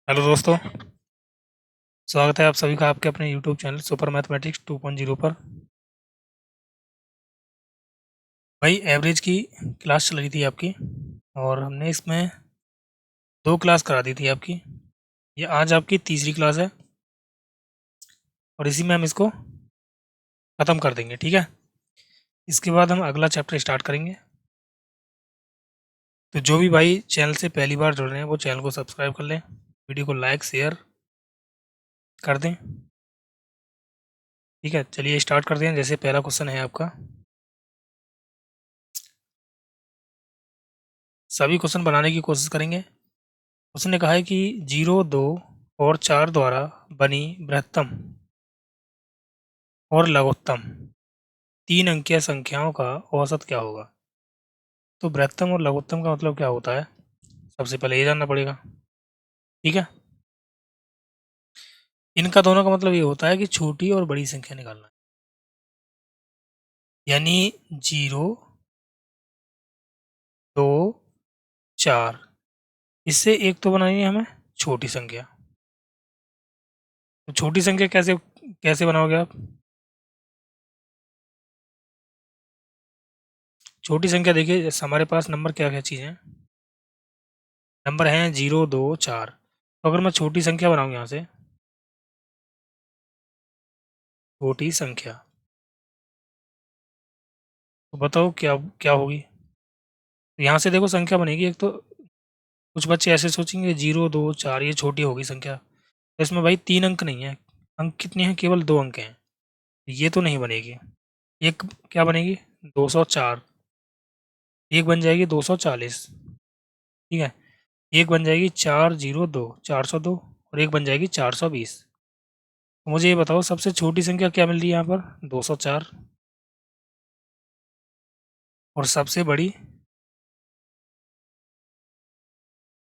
Hello दोस्तों। स्वागत है आप सभी का आपके अपने यूट्यूब चैनल सुपर मैथमेटिक्स 2.0 पर। भाई एवरेज की क्लास चल रही थी आपकी और हमने इसमें दो क्लास करा दी थी आपकी। ये आज आपकी तीसरी क्लास है और इसी में हम इसको ख़त्म कर देंगे, ठीक है। इसके बाद हम अगला चैप्टर स्टार्ट करेंगे। तो जो भी भाई चैनल से पहली बार जुड़ रहे हैं वो चैनल को सब्सक्राइब कर लें, वीडियो को लाइक शेयर कर दें, ठीक है। चलिए स्टार्ट करते हैं। जैसे पहला क्वेश्चन है आपका, सभी क्वेश्चन बनाने की कोशिश करेंगे। उसने कहा है कि 0, 2 और 4 द्वारा बनी बृहत्तम और लघुत्तम 3 अंकीय संख्याओं का औसत क्या होगा। तो बृहत्तम और लघुत्तम का मतलब क्या होता है, सबसे पहले ये जानना पड़ेगा, ठीक है। इनका दोनों का मतलब ये होता है कि छोटी और बड़ी संख्या निकालना है। यानी 0, 2, 4, इससे एक तो बनानी है हमें छोटी संख्या। तो छोटी संख्या कैसे कैसे बनाओगे आप। छोटी संख्या देखिए, जैसे हमारे पास नंबर क्या क्या चीज़ें हैं, नंबर हैं 0, 2, 4। तो अगर मैं छोटी संख्या बनाऊँ यहाँ से, छोटी संख्या, तो बताओ क्या क्या होगी। तो यहाँ से देखो संख्या बनेगी एक तो, कुछ बच्चे ऐसे सोचेंगे 0, 2, 4 ये छोटी होगी संख्या, तो इसमें भाई 3 अंक नहीं है, अंक कितने हैं, केवल 2 अंक हैं, ये तो नहीं बनेगी। एक क्या बनेगी, 204, एक बन जाएगी 240, ठीक है। एक बन जाएगी 402, 402, और एक बन जाएगी 420। तो मुझे ये बताओ सबसे छोटी संख्या क्या मिल रही है यहाँ पर, 204, और सबसे बड़ी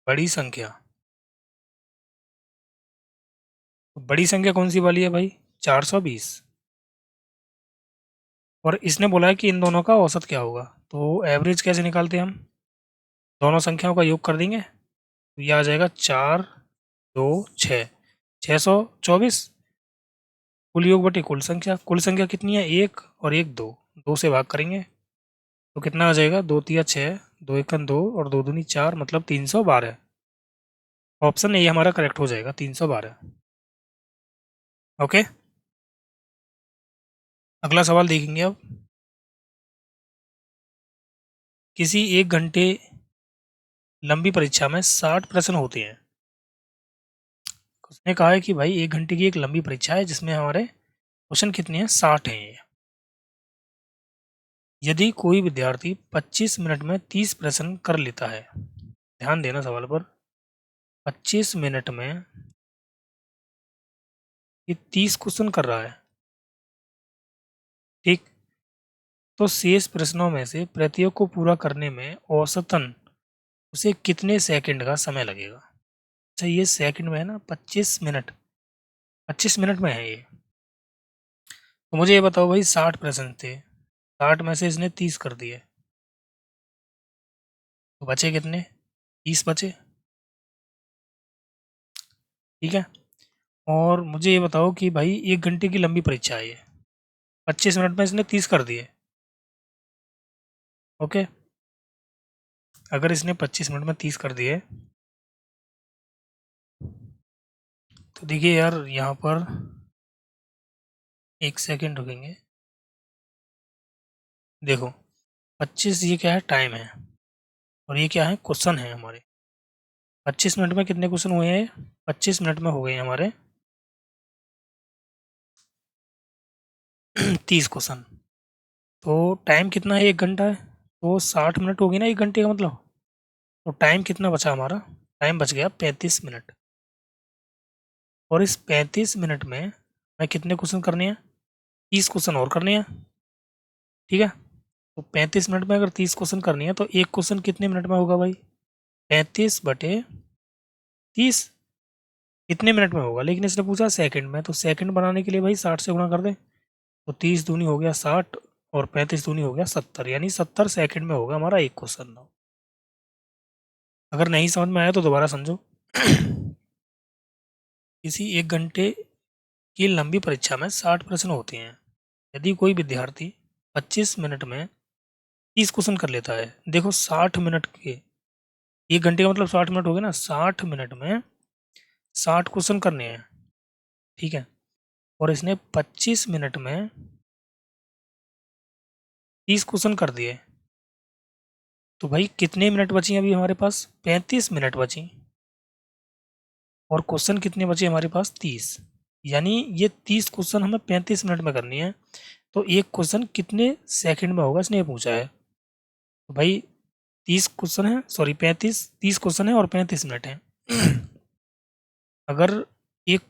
बड़ी संख्या, तो बड़ी संख्या कौन सी वाली है भाई, 420। और इसने बोला है कि इन दोनों का औसत क्या होगा। तो एवरेज कैसे निकालते हैं हम, दोनों संख्याओं का योग कर देंगे, तो ये आ जाएगा 4, 2, 6, 624। कुल योग बटे कुल संख्या कितनी है, एक, और एक दो, दो से भाग करेंगे तो कितना आ जाएगा, 2 तिया 6, 2 एकन 2, और 2 दूनी 4, मतलब 312। ऑप्शन ए हमारा करेक्ट हो जाएगा, 312। ओके, अगला सवाल देखेंगे अब। किसी 1 घंटे लंबी परीक्षा में 60 प्रश्न होते हैं। उसने कहा है कि भाई 1 घंटे की एक लंबी परीक्षा है जिसमें हमारे क्वेश्चन कितने हैं, 60 हैं ये। यदि कोई विद्यार्थी 25 मिनट में 30 प्रश्न कर लेता है, ध्यान देना सवाल पर, 25 मिनट में ये 30 क्वेश्चन कर रहा है, ठीक। तो शेष प्रश्नों में से प्रत्येक को पूरा करने में औसतन उसे कितने सेकंड का समय लगेगा। अच्छा ये सेकंड में है ना, 25 मिनट, 25 मिनट में है ये। तो मुझे ये बताओ भाई, 60 प्रश्न थे, 60 में से इसने 30 कर दिए, तो बचे कितने, 30 बचे, ठीक है। और मुझे ये बताओ कि भाई 1 घंटे की लंबी परीक्षा है ये, 25 मिनट में इसने 30 कर दिए, ओके। अगर इसने 25 मिनट में 30 कर दिए, तो देखिए यार यहाँ पर एक सेकंड रुकेंगे। देखो 25 ये क्या है, टाइम है, और ये क्या है, क्वेश्चन है हमारे। 25 मिनट में कितने क्वेश्चन हुए हैं, 25 मिनट में हो गए हैं हमारे 30 क्वेश्चन। तो टाइम कितना है, 1 घंटा है, तो 60 मिनट होगी ना 1 घंटे का मतलब। तो टाइम कितना बचा हमारा, टाइम बच गया 35 मिनट। और इस 35 मिनट में मैं कितने क्वेश्चन करने हैं, 30 क्वेश्चन और करने हैं, ठीक है। तो 35 मिनट में अगर 30 क्वेश्चन करनी है तो एक क्वेश्चन कितने मिनट में होगा भाई, 35/30 कितने मिनट में होगा। लेकिन इसने पूछा सेकंड में, तो सेकंड बनाने के लिए भाई 60 से गुणा कर दें, तो 30 दूनी हो गया 60, और 35 दूनी हो गया 70, यानी 70 सेकंड में होगा हमारा एक क्वेश्चन। अगर नहीं समझ में आया तो दोबारा समझो। किसी 1 घंटे की लंबी परीक्षा में 60 प्रश्न होते हैं। यदि कोई विद्यार्थी 25 मिनट में 30 क्वेश्चन कर लेता है। देखो 60 मिनट के 1 घंटे का मतलब 60 मिनट हो गए ना, 60 मिनट में 60 क्वेश्चन करने हैं, ठीक है? और इसने 25 मिनट में 30 क्वेश्चन कर दिए, तो भाई कितने मिनट बची अभी हमारे पास? 35 मिनट बची। और क्वेश्चन कितने बचे हमारे पास? 30। यानी ये 30 क्वेश्चन हमें 35 मिनट में करनी है। तो एक क्वेश्चन कितने सेकंड में होगा इसने ये पूछा है। तो भाई 30 क्वेश्चन है, सॉरी 30 क्वेश्चन है और 35 मिनट है। अगर एक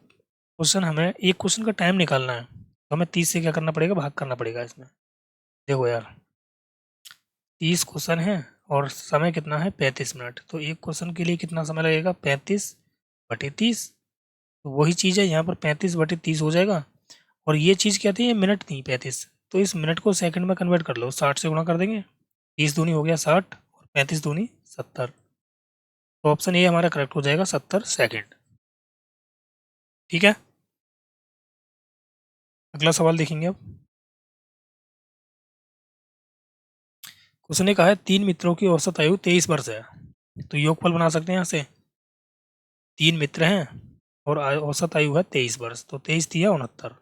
एक क्वेश्चन का टाइम निकालना है तो हमें 30 से क्या करना पड़ेगा? भाग करना पड़ेगा इसमें। देखो यार 30 क्वेश्चन है और समय कितना है? 35 मिनट। तो एक क्वेश्चन के लिए कितना समय लगेगा? 35/30। तो वही चीज़ है यहाँ पर, 35/30 हो जाएगा। और ये चीज़ क्या थी? ये मिनट थी 35। तो इस मिनट को सेकंड में कन्वर्ट कर लो, 60 से गुणा कर देंगे। 30 दूनी हो गया 60 और 35 दूनी 70। तो ऑप्शन ए हमारा करेक्ट हो जाएगा, 70 सेकंड। ठीक है, अगला सवाल देखेंगे अब। उसने कहा है 3 मित्रों की औसत आयु 23 वर्ष है। तो योगफल बना सकते हैं यहाँ से। 3 मित्र हैं और औसत आयु है 23 वर्ष, तो 23 दिया 69।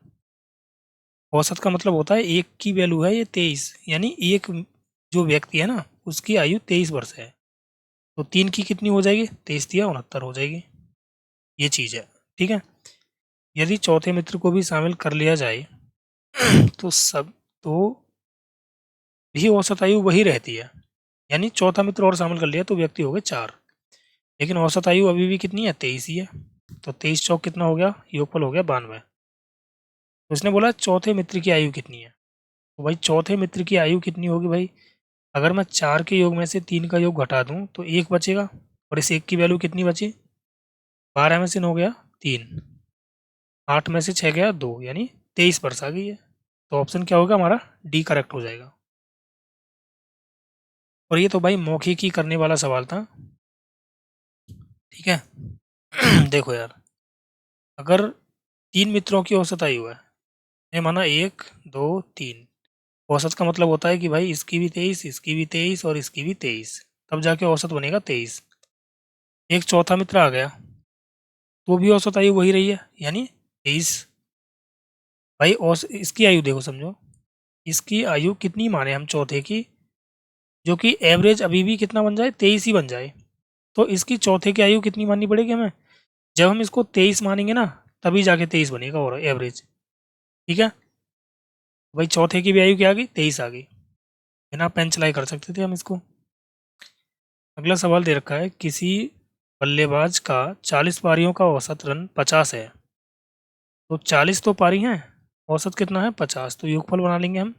औसत का मतलब होता है एक की वैल्यू है ये 23, यानी एक जो व्यक्ति है ना उसकी आयु 23 वर्ष है। तो 3 की कितनी हो जाएगी? 23 दिया 69 हो जाएगी। ये चीज़ है, ठीक है। यदि चौथे मित्र को भी शामिल कर लिया जाए तो सब तो भी औसत आयु वही रहती है। यानी चौथा मित्र और शामिल कर लिया तो व्यक्ति हो गए 4। लेकिन औसत आयु अभी भी कितनी है? 23 ही है। तो 23 चौक कितना हो गया? योगफल हो गया 92। तो इसने बोला चौथे मित्र की आयु कितनी है। तो भाई चौथे मित्र की आयु कितनी होगी भाई? अगर मैं 4 के योग में से 3 का योग घटा दूं तो 1 बचेगा। और इस 1 की वैल्यू कितनी बची? 12 में से 9 गया 3, 8 में से 6 गया 2, यानी 23 वर्ष आ गई है। तो ऑप्शन क्या होगा हमारा? डी करेक्ट हो जाएगा। और ये तो भाई मौखिक ही करने वाला सवाल था, ठीक है। देखो यार, अगर 3 मित्रों की औसत आयु है, ये माना 1 2 3, औसत का मतलब होता है कि भाई इसकी भी 23, इसकी भी 23 और इसकी भी 23, तब जाके औसत बनेगा 23। एक चौथा मित्र आ गया तो भी औसत आयु वही रही है, यानी 23। भाई औस इसकी आयु देखो, समझो इसकी आयु कितनी माने हम चौथे की, जो कि एवरेज अभी भी कितना बन जाए? 23 ही बन जाए। तो इसकी चौथे की आयु कितनी माननी पड़ेगी हमें? जब हम इसको 23 मानेंगे ना तभी जाके 23 बनेगा और एवरेज, ठीक है। भाई चौथे की भी आयु क्या आ गई? 23 आ गई। बिना पेन चलाई कर सकते थे हम इसको। अगला सवाल दे रखा है, किसी बल्लेबाज का 40 पारियों का औसत रन 50 है। तो 40 तो पारी हैं, औसत कितना है? 50। तो योगफल बना लेंगे हम,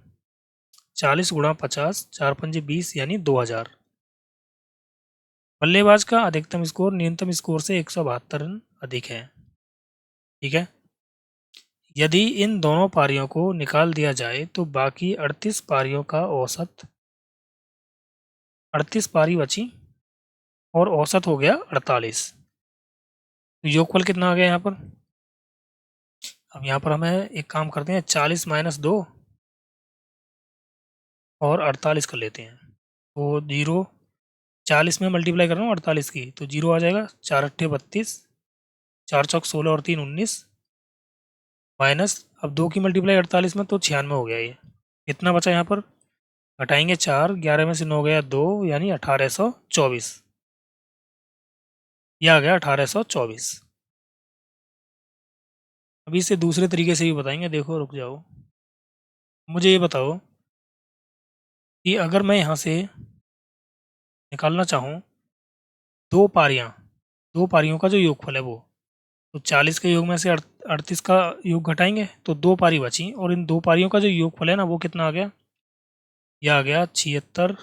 40 गुणा 50, 4 पंजे 20, यानी 2000। बल्लेबाज का अधिकतम स्कोर न्यूनतम स्कोर से 172 रन अधिक है, ठीक है। यदि इन दोनों पारियों को निकाल दिया जाए तो बाकी 38 पारियों का औसत, 38 पारी बची और औसत हो गया 48। तो योगफल कितना आ गया यहाँ पर? अब यहाँ पर हमें एक काम करते हैं, 40 - 2 और 48 कर लेते हैं। तो 0, 40 में मल्टीप्लाई कर रहा हूँ 48 की, तो 0 आ जाएगा। 4 अट्ठे 32, 4 चौक 16 और 3 19, माइनस अब 2 की मल्टीप्लाई 48 में तो 96 हो गया ये। कितना बचा यहाँ पर? घटाएंगे 4, 11 में से 9 गया 2, यानी 1824। यह आ गया 1824। अभी इसे दूसरे तरीके से भी बताएंगे, देखो रुक जाओ। मुझे ये बताओ कि अगर मैं यहाँ से निकालना चाहूँ दो पारियाँ, दो पारियों का जो योगफल है वो, तो 40 के योग में से 38 का योग घटाएंगे तो 2 पारी बची, और इन 2 पारियों का जो योगफल है ना वो कितना आ गया? यह आ गया 76,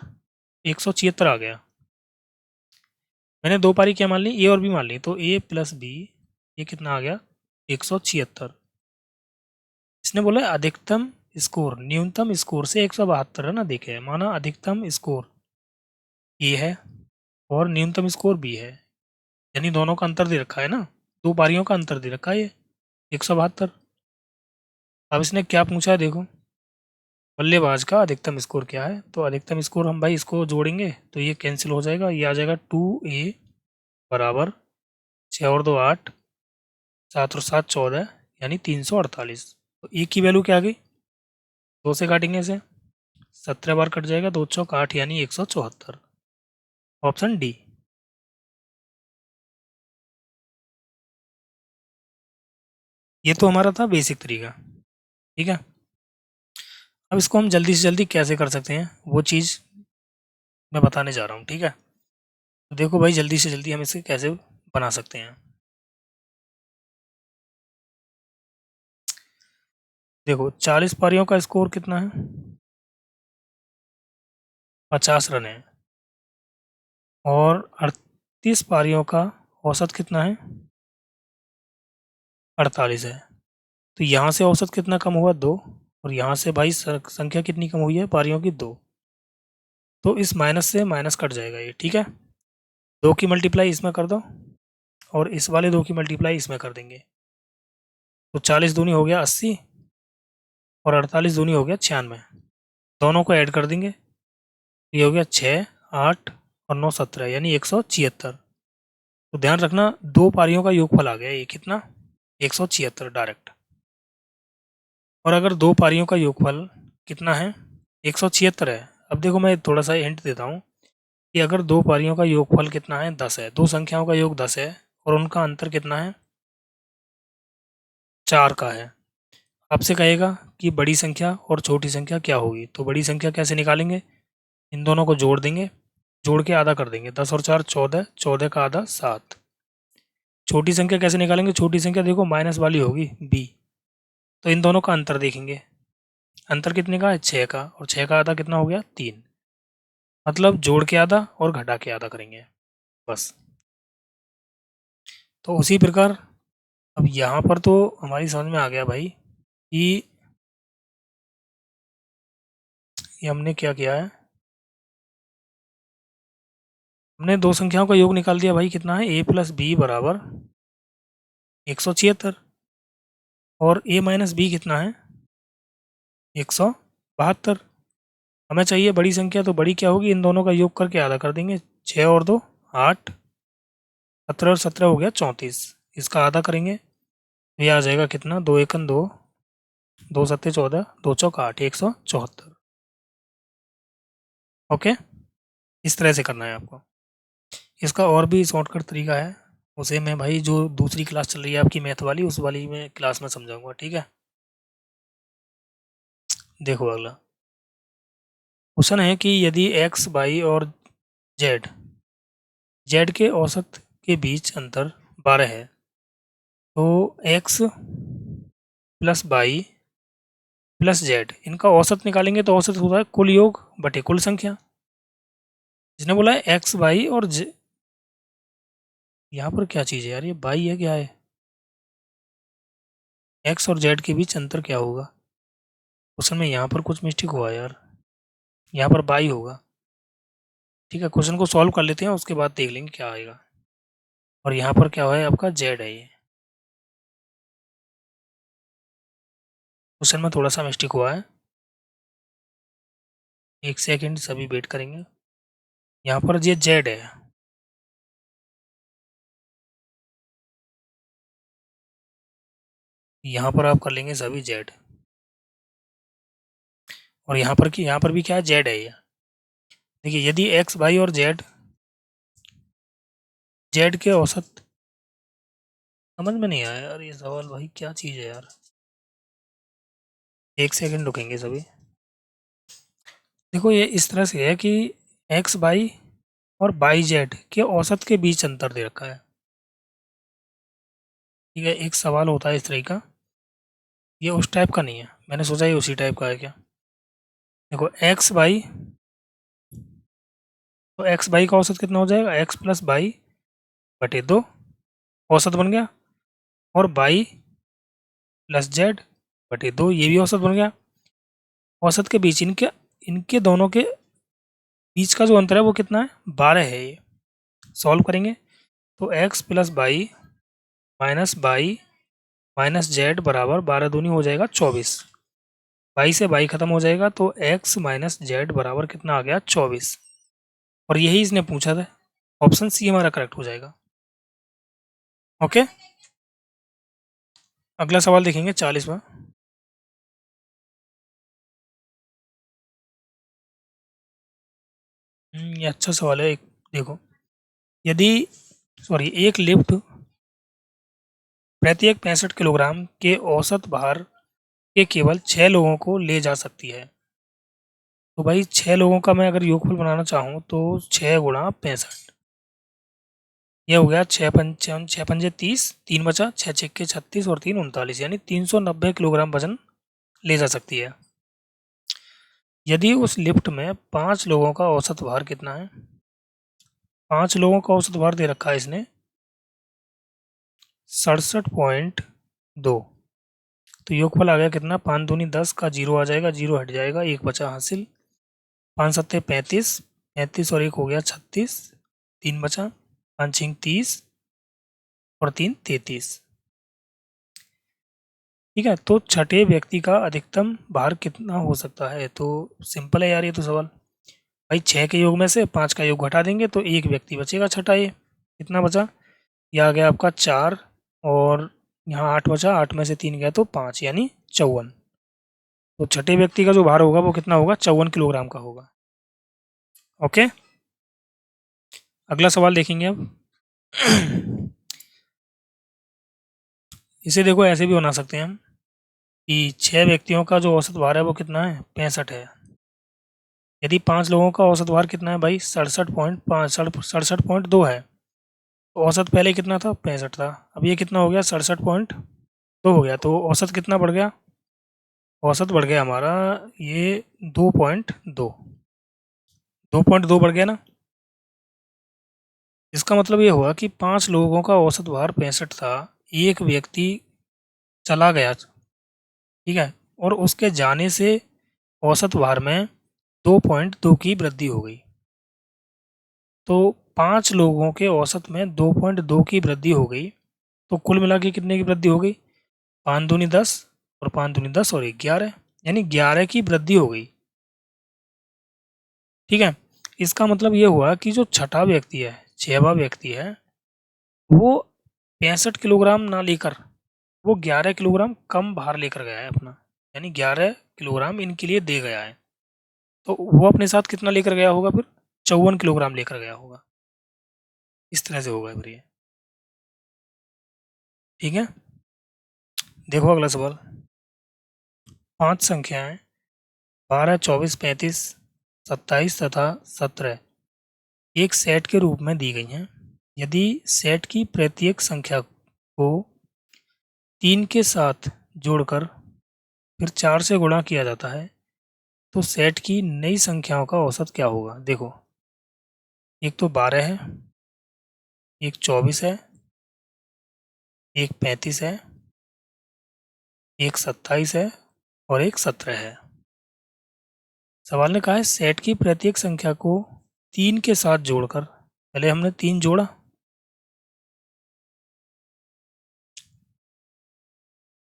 176 आ गया। मैंने 2 पारी क्या मान ली? ए और बी मान ली, तो ए प्लस बी, ये कितना आ गया? 176। इसने बोला अधिकतम स्कोर न्यूनतम स्कोर से 172 रन अधिक है, माना अधिकतम स्कोर ए है और न्यूनतम स्कोर बी है, यानी दोनों का अंतर दे रखा है ना। दो पारियों का अंतर दे रखा है ये 172। अब इसने क्या पूछा है देखो, बल्लेबाज का अधिकतम स्कोर क्या है। तो अधिकतम स्कोर हम भाई इसको जोड़ेंगे तो ये कैंसिल हो जाएगा, ये आ जाएगा 2A बराबर 6 और 2 8, 7 और 7 14, यानी 348। तो ए की वैल्यू क्या आ गई, 2 से काटेंगे इसे, 17 बार कट जाएगा, 2 चौक 8 यानी 174। Option D. ये तो हमारा था बेसिक तरीका, ठीक है। अब इसको हम जल्दी से जल्दी कैसे कर सकते हैं वो चीज़ मैं बताने जा रहा हूँ, ठीक है। तो देखो भाई जल्दी से जल्दी हम इसे कैसे बना सकते हैं। देखो 40 पारियों का स्कोर कितना है, 50 रन है। और 38 पारियों का औसत कितना है, 48 है। तो यहाँ से औसत कितना कम हुआ, 2। और यहाँ से भाई संख्या कितनी कम हुई है, पारियों की 2। तो इस माइनस से माइनस कट जाएगा ये, ठीक है। 2 की मल्टीप्लाई इसमें कर दो और इस वाले 2 की मल्टीप्लाई इसमें कर देंगे। तो 40 दूनी हो गया 80 और 48 दूनी हो गया 96। दोनों को ऐड कर देंगे, ये हो गया 6 8 और 9 17, यानी 176। तो ध्यान रखना दो पारियों का योगफल आ गया, ये कितना, 176 डायरेक्ट। और अगर दो पारियों का योगफल कितना है, 176 है। अब देखो मैं थोड़ा सा हिंट देता हूँ कि अगर दो पारियों का योगफल कितना है, 10 है, दो संख्याओं का योग 10 है और उनका अंतर कितना है, 4 का है। आपसे कहेगा कि बड़ी संख्या और छोटी संख्या क्या होगी। तो बड़ी संख्या कैसे निकालेंगे, इन दोनों को जोड़ देंगे, जोड़ के आधा कर देंगे, 10 और 4 14, 14 का आधा 7। छोटी संख्या कैसे निकालेंगे, छोटी संख्या देखो माइनस वाली होगी b। तो इन दोनों का अंतर देखेंगे, अंतर कितने का है, 6 का, और 6 का आधा कितना हो गया, 3। मतलब जोड़ के आधा और घटा के आधा करेंगे बस। तो उसी प्रकार अब यहाँ पर तो हमारी समझ में आ गया भाई कि ये हमने क्या किया है, हमने दो संख्याओं का योग निकाल दिया भाई, कितना है, a प्लस बी बराबर 176 और a माइनस बी कितना है, 172। हमें चाहिए बड़ी संख्या, तो बड़ी क्या होगी, इन दोनों का योग करके आधा कर देंगे, 6 और 2 8, 17 और 17 हो गया 34। इसका आधा करेंगे तो ये आ जाएगा कितना, 2 एकन 2, 2 सत्ते 14, 2 चौक 8, 174। ओके, इस तरह से करना है आपको। इसका और भी शॉर्टकट तरीका है, उसे मैं भाई जो दूसरी क्लास चल रही है आपकी मैथ वाली, उस वाली में क्लास में समझाऊंगा, ठीक है। देखो अगला क्वेश्चन है कि यदि एक्स वाई और जेड जेड के औसत के बीच अंतर 12 है, तो X plus Y plus Z इनका औसत निकालेंगे। तो औसत होता है कुल योग बटे कुल संख्या। जिसने बोला है एक्स वाई और यहाँ पर क्या चीज़ है यार, ये वाई है क्या है, एक्स और जेड के बीच अंतर क्या होगा। क्वेश्चन में यहाँ पर कुछ मिस्टेक हुआ है यार, यहाँ पर वाई होगा। ठीक है, क्वेश्चन को सॉल्व कर लेते हैं, उसके बाद देख लेंगे क्या आएगा। और यहाँ पर क्या हुआ है, आपका जेड है ये। क्वेश्चन में थोड़ा सा मिस्टेक हुआ है, एक सेकंड सभी वेट करेंगे। यहाँ पर ये जेड है, यहाँ पर आप कर लेंगे सभी जेड। और यहाँ पर भी क्या है, जेड है ये। देखिए यदि एक्स वाई और जेड जेड के औसत, समझ में नहीं आया यार ये सवाल, भाई क्या चीज़ है यार, एक सेकंड रुकेंगे सभी। देखो ये इस तरह से है कि एक्स वाई और वाई जेड के औसत के बीच अंतर दे रखा है, ठीक है। एक सवाल होता है इस तरह का, ये उस टाइप का नहीं है, मैंने सोचा ये उसी टाइप का है क्या। देखो एक्स वाई, तो एक्स वाई का औसत कितना हो जाएगा, एक्स प्लस वाई बटे 2 औसत बन गया, और वाई प्लस जेड बटे 2 ये भी औसत बन गया। औसत के बीच इनके इनके दोनों के बीच का जो अंतर है वो कितना है, 12 है ये। सॉल्व करेंगे तो X plus Y minus Y minus Z बराबर 12 दूनी हो जाएगा 24। बाई से बाई खत्म हो जाएगा तो एक्स माइनस जेड बराबर कितना आ गया 24। और यही इसने पूछा था। ऑप्शन सी हमारा करेक्ट हो जाएगा। ओके, अगला सवाल देखेंगे 40वां। ये अच्छा सवाल है। एक देखो, यदि एक लिफ्ट प्रत्येक 65 किलोग्राम के औसत भार के केवल 6 लोगों को ले जा सकती है, तो भाई 6 लोगों का मैं अगर योगफल बनाना चाहूँ तो 6 गुणा 65, ये हो गया 6 पंजे 30, 3 बचा, 6 छक्के 36 और 3 39, यानी 390 किलोग्राम वजन ले जा सकती है। यदि उस लिफ्ट में 5 लोगों का औसत भार कितना है? 5 लोगों का औसत भार दे रखा है इसने 67.2। तो योगफल आ गया कितना? 5 दूनी 10 का 0 आ जाएगा, 0 हट जाएगा, 1 बचा हासिल। 5 सत्ते 35, 35 और 1 हो गया 36, 3 बचा, 5 छिंग 30 और 3 33। ठीक है, तो छठे व्यक्ति का अधिकतम भार कितना हो सकता है? तो सिंपल है यार ये तो सवाल। भाई 6 के योग में से 5 का योग घटा देंगे तो एक व्यक्ति बचेगा छठा। ये कितना बचा? यह आ गया आपका 4, और यहाँ 8 बचा, 8 में से 3 गया तो 5, यानी 54। तो छठे व्यक्ति का जो भार होगा वो कितना होगा? 54 किलोग्राम का होगा। ओके, अगला सवाल देखेंगे अब। इसे देखो ऐसे भी बना सकते हैं हम कि 6 व्यक्तियों का जो औसत भार है वो कितना है? 65 है। यदि 5 लोगों का औसत भार कितना है भाई? 67.2 है। तो औसत पहले कितना था? 65 था। अब ये कितना हो गया? 67.2 हो गया। तो औसत कितना बढ़ गया? औसत बढ़ गया हमारा ये 2.2, 2.2 बढ़ गया ना। इसका मतलब ये हुआ कि 5 लोगों का औसत भार 65 था, एक व्यक्ति चला गया, ठीक है, और उसके जाने से औसत भार में 2.2 की वृद्धि हो गई। तो 5 लोगों के औसत में 2.2 की वृद्धि हो गई, तो कुल मिला के कितने की वृद्धि हो गई? 5 दूनी 10 और 5 दूनी 10 और 11, यानी 11 की वृद्धि हो गई। ठीक है, इसका मतलब ये हुआ कि जो छठा व्यक्ति है, 6वां व्यक्ति है, वो 65 किलोग्राम ना लेकर वो 11 किलोग्राम कम भार लेकर गया है अपना, यानी 11 किलोग्राम इनके लिए दे गया है। तो वो अपने साथ कितना लेकर गया होगा फिर? 54 किलोग्राम लेकर गया होगा। इस तरह से होगा फिर ये। ठीक है, देखो अगला सवाल। 5 संख्याएं 12, 24, 35, 27 तथा 17 एक सेट के रूप में दी गई हैं। यदि सेट की प्रत्येक संख्या को 3 के साथ जोड़कर फिर 4 से गुणा किया जाता है, तो सेट की नई संख्याओं का औसत क्या होगा? देखो, एक तो 12 है, एक 24 है, एक 35 है, एक 27 है और एक 17 है। सवाल ने कहा है सेट की प्रत्येक संख्या को 3 के साथ जोड़कर, पहले हमने 3 जोड़ा,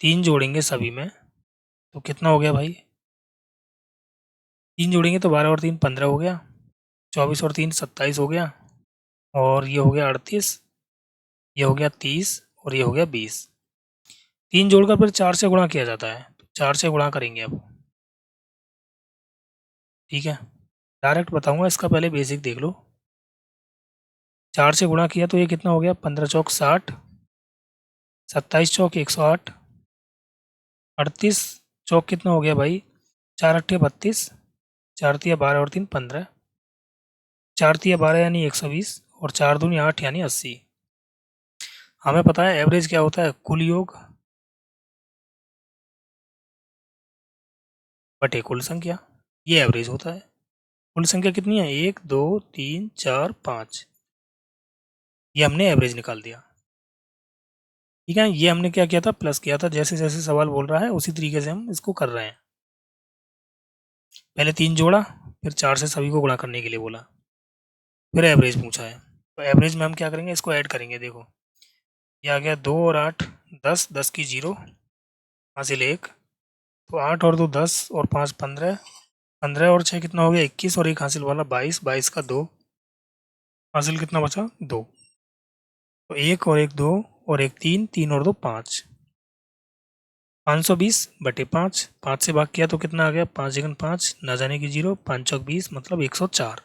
3 जोड़ेंगे सभी में तो कितना हो गया भाई? 3 जोड़ेंगे तो 12 और 3 15 हो गया, 24 और 3 27 हो गया, और ये हो गया 38, ये हो गया 30 और ये हो गया 20। 3 जोड़कर फिर 4 से गुणा किया जाता है, तो 4 से गुणा करेंगे अब। ठीक है, डायरेक्ट बताऊंगा, इसका पहले बेसिक देख लो। 4 से गुणा किया तो ये कितना हो गया? 15 चौक 60, 27 चौक 108, 38 चौक कितना हो गया भाई? 4 अट्ठे 32, 4 तिया 12 और 3 15, 4 तिया 12 यानी 120, और 4 दूनी 8 यानी 80। हमें पता है एवरेज क्या होता है? कुल योग बटे कुल संख्या, ये एवरेज होता है। कुल संख्या कितनी है? 1 2 3 4 5, ये हमने एवरेज निकाल दिया। ठीक है, ये हमने क्या किया था? प्लस किया था। जैसे जैसे सवाल बोल रहा है उसी तरीके से हम इसको कर रहे हैं। पहले 3 जोड़ा, फिर 4 से सभी को गुणा करने के लिए बोला, फिर एवरेज पूछा है। तो एवरेज में हम क्या करेंगे? इसको ऐड करेंगे। देखो, ये आ गया 2 और 8 10, 10 की 0 हासिल 1, तो 8 और 2 10 और 5 15, 15 और 6 कितना हो गया 21 और 1 हासिल वाला 22, 22 का 2 हासिल कितना बचा 2, तो 1 और 1 2 और 1 3, 3 और 2 5, 520/5, 5 से भाग किया तो कितना आ गया 5 जगन 5 ना जाने की 0, 5 चौक 20 मतलब 104।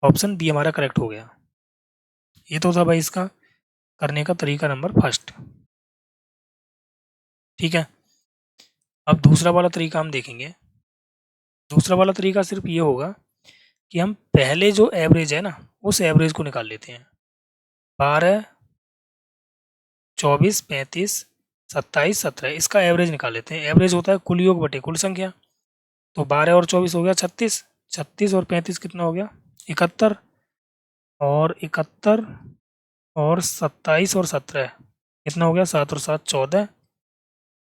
ऑप्शन बी हमारा करेक्ट हो गया। ये तो था भाई इसका करने का तरीका नंबर फर्स्ट। ठीक है, अब दूसरा वाला तरीका हम देखेंगे। दूसरा वाला तरीका सिर्फ ये होगा कि हम पहले जो एवरेज है ना उस एवरेज को निकाल लेते हैं। 12 24 35 27 17 इसका एवरेज निकाल लेते हैं। एवरेज होता है कुल योग बटे कुल संख्या। तो 12 और 24 हो गया 36, 36 और 35 कितना हो गया 71, और 71 और 27 और 17 कितना हो गया 7 और 7 14,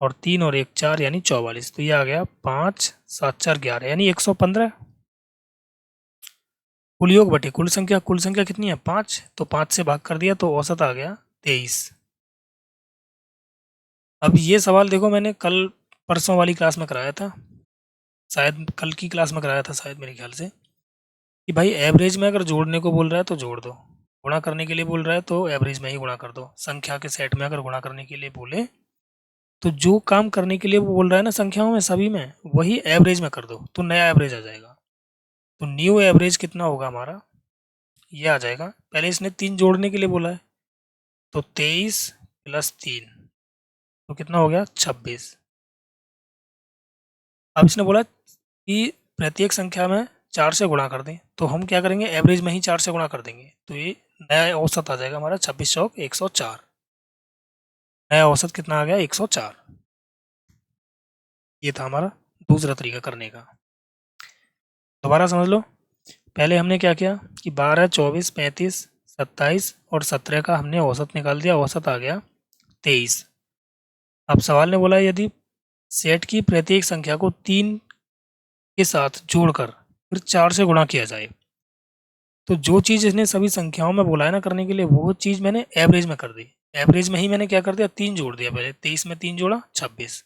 और 3 और 1 4 यानी 44। तो ये आ गया 5 7 4 11 यानी 115। कुल योग बटे कुल संख्या कितनी है 5, तो 5 से भाग कर दिया तो औसत आ गया 23। अब ये सवाल देखो मैंने कल परसों वाली क्लास में कराया था, शायद कल की क्लास में कराया था शायद मेरे ख्याल से, कि भाई एवरेज में अगर जोड़ने को बोल रहा है तो जोड़ दो, गुणा करने के लिए बोल रहा है तो एवरेज में ही गुणा कर दो। संख्या के सेट में अगर गुणा करने के लिए बोले तो जो काम करने के लिए वो बोल रहा है ना संख्याओं में सभी में वही एवरेज में कर दो तो नया एवरेज आ जाएगा। तो न्यू एवरेज कितना होगा हमारा ये आ जाएगा। पहले इसने 3 जोड़ने के लिए बोला है तो 23 + 3 तो कितना हो गया 26। अब इसने बोला कि प्रत्येक संख्या में 4 से गुणा कर दें, तो हम क्या करेंगे एवरेज में ही 4 से गुणा कर देंगे तो ये नया औसत आ जाएगा हमारा 26 चौक 104। नया औसत कितना आ गया 104। ये था हमारा दूसरा तरीका करने का। दोबारा समझ लो, पहले हमने क्या किया कि 12 24 35 27 और 17 का हमने औसत निकाल दिया, औसत आ गया 23। अब सवाल ने बोला यदि सेट की प्रत्येक संख्या को 3 के साथ जोड़कर फिर 4 से गुणा किया जाए, तो जो चीज़ इसने सभी संख्याओं में बोला है ना करने के लिए वो चीज़ मैंने एवरेज में कर दी। एवरेज में ही मैंने क्या कर दिया 3 जोड़ दिया, पहले 23 में 3 जोड़ा 26,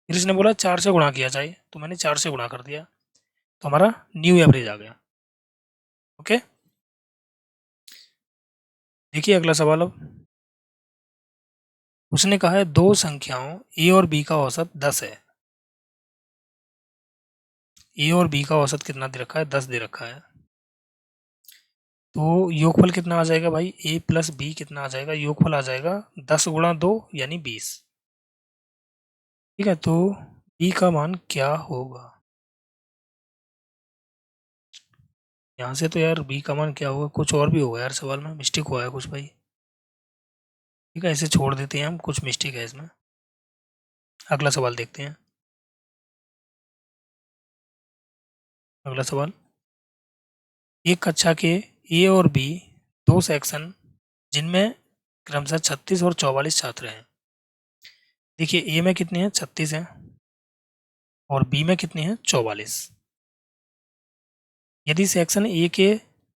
फिर इसने बोला 4 से गुणा किया जाए तो मैंने 4 से गुणा कर दिया, तो हमारा न्यू एवरेज आ गया। ओके, देखिए अगला सवाल। अब उसने कहा है दो संख्याओं ए और बी का औसत 10 है। ए और बी का औसत कितना दे रखा है 10 दे रखा है, तो योगफल कितना आ जाएगा भाई a + b कितना आ जाएगा योगफल आ जाएगा 10 × 2 यानी 20। ठीक है, तो b का मान क्या होगा। यहाँ से तो यार b का मान क्या होगा, कुछ और भी होगा यार, सवाल में मिस्टेक हुआ है कुछ भाई। ठीक है, इसे छोड़ देते हैं हम, कुछ मिस्टेक है इसमें। अगला सवाल देखते हैं। अगला सवाल, एक कक्षा के ए और बी दो सेक्शन जिनमें क्रमशः 36 और 44 छात्र हैं। देखिए ए में कितने हैं 36 हैं और बी में कितने हैं 44। यदि सेक्शन ए के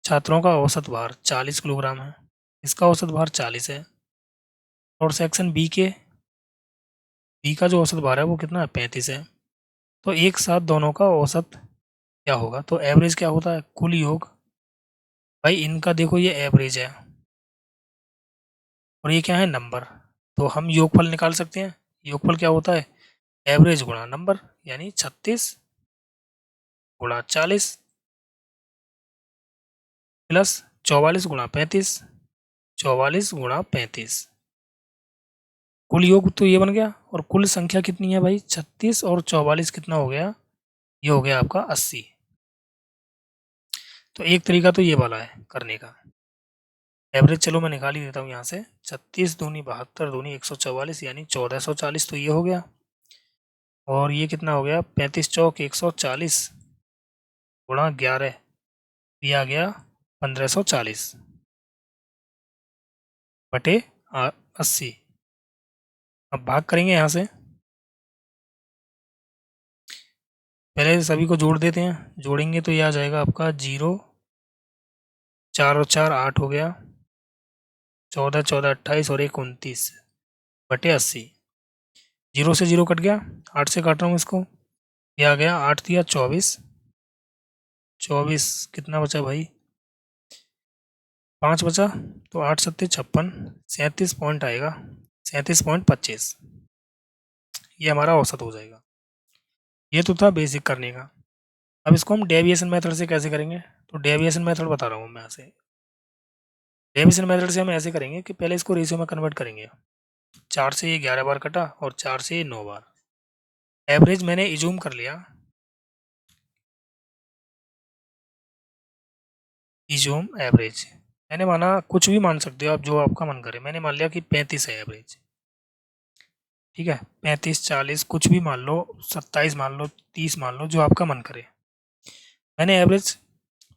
छात्रों का औसत भार 40 किलोग्राम है, इसका औसत भार 40 है, और सेक्शन बी का जो औसत भार है वो कितना है 35 है, तो एक साथ दोनों का औसत क्या होगा। तो एवरेज क्या होता है कुल योग, भाई इनका देखो ये एवरेज है और ये क्या है नंबर, तो हम योगफल निकाल सकते हैं। योगफल क्या होता है एवरेज गुणा नंबर, यानी 36 × 40 प्लस 44 × 35, 44 × 35, कुल योग तो ये बन गया। और कुल संख्या कितनी है भाई 36 और 44 कितना हो गया, ये हो गया आपका 80। तो एक तरीका तो ये वाला है करने का। एवरेज चलो मैं निकाल ही देता हूँ यहाँ से, 36 दूनी 72 दूनी 144 यानी 1440, तो ये हो गया। और ये कितना हो गया 35 चौक 140 × 11, ये आ गया 1540 बटे 80। अब भाग करेंगे यहाँ से, पहले सभी को जोड़ देते हैं, जोड़ेंगे तो ये आ जाएगा आपका 0, 4 और 4 8 हो गया, 14 14 28 और 1 29 बटे 80। 0 से 0 कट गया, 8 से काट रहा हूँ इसको, ये आ गया 8 दिया 24, 24 कितना बचा भाई, 5 बचा, तो 8 सत्ते 56, 37 पॉइंट आएगा, 37.25, ये हमारा औसत हो जाएगा। ये तो था बेसिक करने का। अब इसको हम डेविएशन मेथड से कैसे करेंगे, तो डेविएशन मेथड बता रहा हूँ मैं ऐसे। डेविएशन मेथड से हम ऐसे करेंगे कि पहले इसको रेशियो में कन्वर्ट करेंगे। 4 से ये 11 बार कटा और 4 से ये 9 बार। एवरेज मैंने इज्यूम कर लिया, इज्यूम एवरेज मैंने माना, कुछ भी मान सकते हो आप, जो आपका मन करे। मैंने मान लिया कि 35 है एवरेज, ठीक है, 35 40 कुछ भी मान लो, 27 मान लो, 30 मान लो, जो आपका मन करे। मैंने एवरेज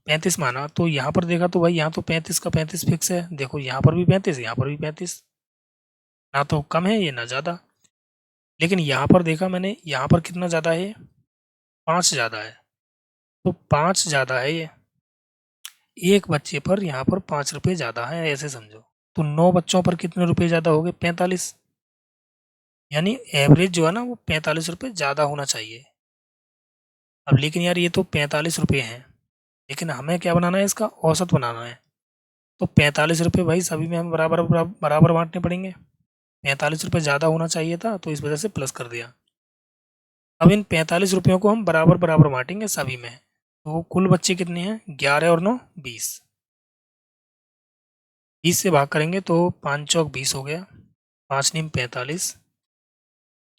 35 माना, तो यहाँ पर देखा तो भाई यहाँ तो 35 का 35 फिक्स है, देखो यहाँ पर भी 35, यहाँ पर भी 35, ना तो कम है ये ना ज़्यादा। लेकिन यहाँ पर देखा मैंने, यहाँ पर कितना ज़्यादा है, 5 ज़्यादा है, तो 5 ज़्यादा है ये, एक बच्चे पर यहाँ पर 5 रुपये ज़्यादा है, ऐसे समझो। तो 9 बच्चों पर कितने रुपये ज़्यादा हो गए, 45, यानी एवरेज जो है ना वो 45 रुपये ज़्यादा होना चाहिए। अब लेकिन यार ये तो 45 रुपये हैं, लेकिन हमें क्या बनाना है, इसका औसत बनाना है। तो 45 रुपये भाई सभी में हमें बराबर बराबर बराबर बांटने पड़ेंगे। 45 रुपये ज़्यादा होना चाहिए था, तो इस वजह से प्लस कर दिया। अब इन 45 रुपयों को हम बराबर बराबर बांटेंगे सभी में। तो कुल बच्चे कितने हैं, 11 और 9 20, 20 से भाग करेंगे तो 5 चौक 20 हो गया, 5 नीम 45,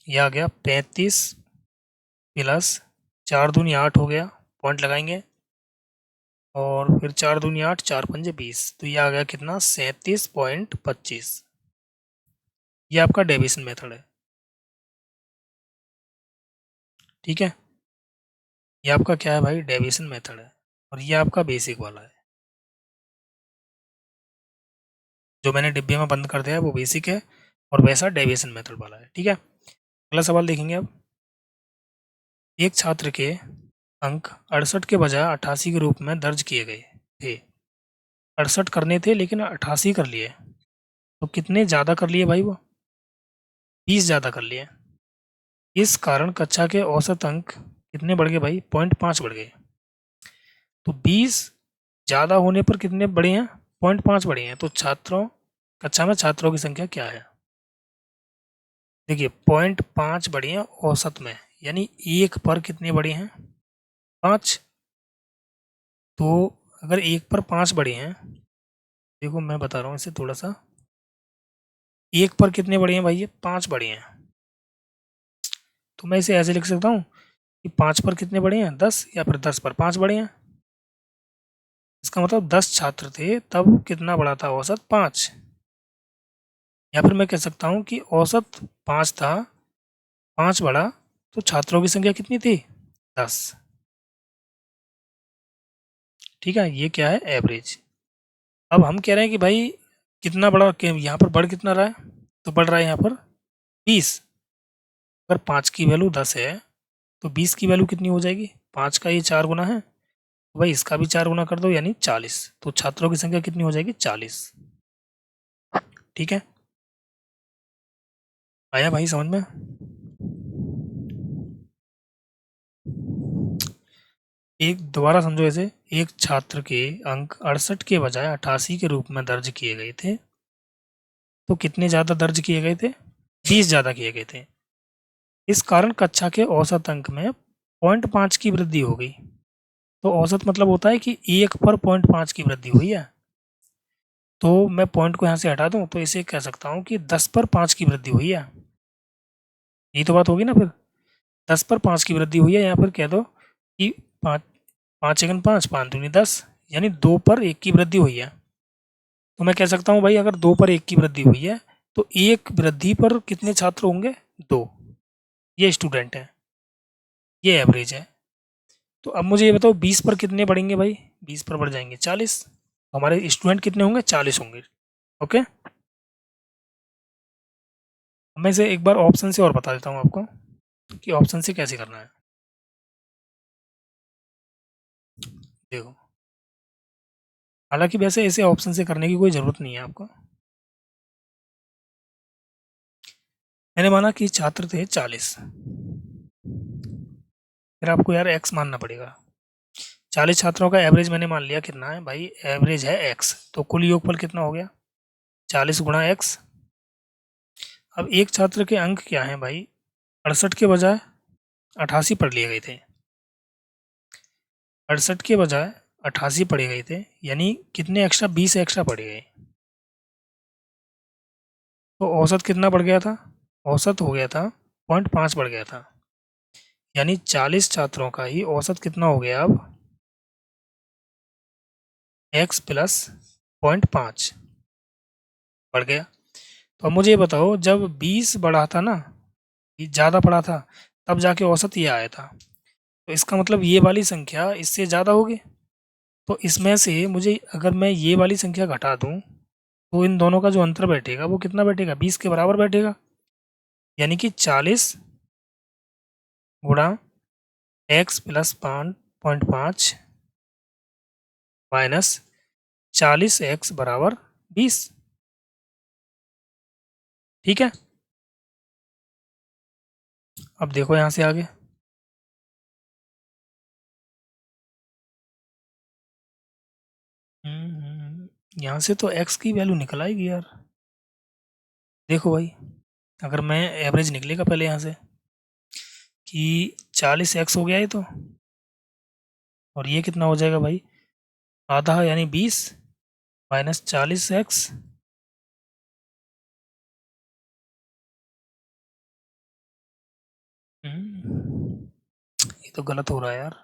यह आ गया 35 प्लस 4 दूनी 8 हो गया, पॉइंट लगाएंगे, और फिर 4 दूनी 8, 4 पंजे 20, तो ये आ गया कितना, 37.25। ये आपका डेविएशन मेथड है, ठीक है। ये आपका क्या है भाई, डेविएशन मेथड है, और ये आपका बेसिक वाला है। जो मैंने डिब्बे में बंद कर दिया है वो बेसिक है, और वैसा डेविएशन मेथड वाला है, ठीक है। अगला सवाल देखेंगे अब। एक छात्र के अंक 68 के बजाय 88 के रूप में दर्ज किए गए थे। 68 करने थे लेकिन 88 कर लिए, तो कितने ज़्यादा कर लिए भाई वो, 20 ज़्यादा कर लिए। इस कारण कक्षा के औसत अंक कितने बढ़ गए भाई, 0.5 बढ़ गए। तो 20 ज़्यादा होने पर कितने बढ़े हैं, 0.5 बढ़े हैं। तो छात्रों, कक्षा में छात्रों की संख्या क्या है, देखिए 0.5 बढ़े हैं औसत में, यानी एक पर कितने बढ़े हैं, 5। तो अगर एक पर 5 बढ़े हैं, देखो मैं बता रहा हूँ इसे थोड़ा सा, एक पर कितने बढ़े हैं भाई, ये 5 बढ़े हैं। तो मैं इसे ऐसे लिख सकता हूँ कि 5 पर कितने बढ़े हैं, 10, या फिर 10 पर 5 बढ़े हैं। इसका मतलब 10 छात्र थे तब कितना बढ़ा था, औसत 5। या फिर मैं कह सकता हूँ कि औसत 5 था, 5 बढ़ा, तो छात्रों की संख्या कितनी थी, 10, ठीक है। ये क्या है, एवरेज। अब हम कह रहे हैं कि भाई कितना बड़ा, यहाँ पर बढ़ कितना रहा है, तो बढ़ रहा है यहाँ पर 20। अगर 5 की वैल्यू 10 है तो 20 की वैल्यू कितनी हो जाएगी, 5 का ये 4 गुना है, तो भाई इसका भी 4 गुना कर दो, यानी 40। तो छात्रों की संख्या कितनी हो जाएगी, 40, ठीक है। आया भाई समझ में। एक दोबारा समझो ऐसे, एक छात्र के अंक 68 के बजाय 88 के रूप में दर्ज किए गए थे, तो कितने ज़्यादा दर्ज किए गए थे, 20 ज़्यादा किए गए थे। इस कारण कक्षा के औसत अंक में 0.5 की वृद्धि हो गई। तो औसत मतलब होता है कि एक पर 0.5 की वृद्धि हुई है। तो मैं पॉइंट को यहाँ से हटा दूँ तो इसे कह सकता हूँ कि 10 पर 5 की वृद्धि हुई है। यही तो बात होगी ना फिर, 10 पर 5 की वृद्धि हुई है, यहाँ पर कह दो कि 5, 5 एकन 5, 5 दूनी 10, यानी 2 पर 1 की वृद्धि हुई है। तो मैं कह सकता हूँ भाई अगर 2 पर 1 की वृद्धि हुई है तो एक वृद्धि पर कितने छात्र होंगे, 2, ये स्टूडेंट है, ये एवरेज है। तो अब मुझे ये बताओ 20 पर कितने बढ़ेंगे भाई, 20 पर बढ़ जाएंगे 40, हमारे स्टूडेंट कितने होंगे, 40 होंगे, ओके। मैं इसे एक बार ऑप्शन से और बता देता हूँ आपको कि ऑप्शन से कैसे करना है। देखो, हालांकि वैसे ऐसे ऑप्शन से करने की कोई ज़रूरत नहीं है आपको, मैंने माना कि छात्र थे 40, फिर आपको यार x मानना पड़ेगा। 40 छात्रों का एवरेज मैंने मान लिया कितना है भाई, एवरेज है x, तो कुल योगफल कितना हो गया 40 गुणा x। अब एक छात्र के अंक क्या हैं भाई, 68 के बजाय 88 पढ़ लिए गए थे, 68 के बजाय 88 पढ़े गए थे, यानी कितने एक्स्ट्रा, 20 एक्स्ट्रा पढ़े गए। तो औसत कितना बढ़ गया था, औसत हो गया था 0.5 बढ़ गया था, यानी 40 छात्रों का ही औसत कितना हो गया अब, x प्लस 0.5 बढ़ गया। तो अब मुझे ये बताओ, जब 20 बढ़ा था ना, ज़्यादा पढ़ा था, तब जाके औसत ये आया था, तो इसका मतलब ये वाली संख्या इससे ज़्यादा होगी। तो इसमें से मुझे, अगर मैं ये वाली संख्या घटा दूं, तो इन दोनों का जो अंतर बैठेगा वो कितना बैठेगा, 20 के बराबर बैठेगा, यानी कि 40 गुणा x प्लस 5.5 माइनस 40x बराबर 20। ठीक है, अब देखो यहाँ से आगे, यहाँ से तो x की वैल्यू निकल आएगी यार। देखो भाई, अगर मैं एवरेज निकलेगा पहले यहाँ से कि 40x हो गया ये तो, और ये कितना हो जाएगा भाई, आधा यानी 20 माइनस 40x, ये तो गलत हो रहा है यार।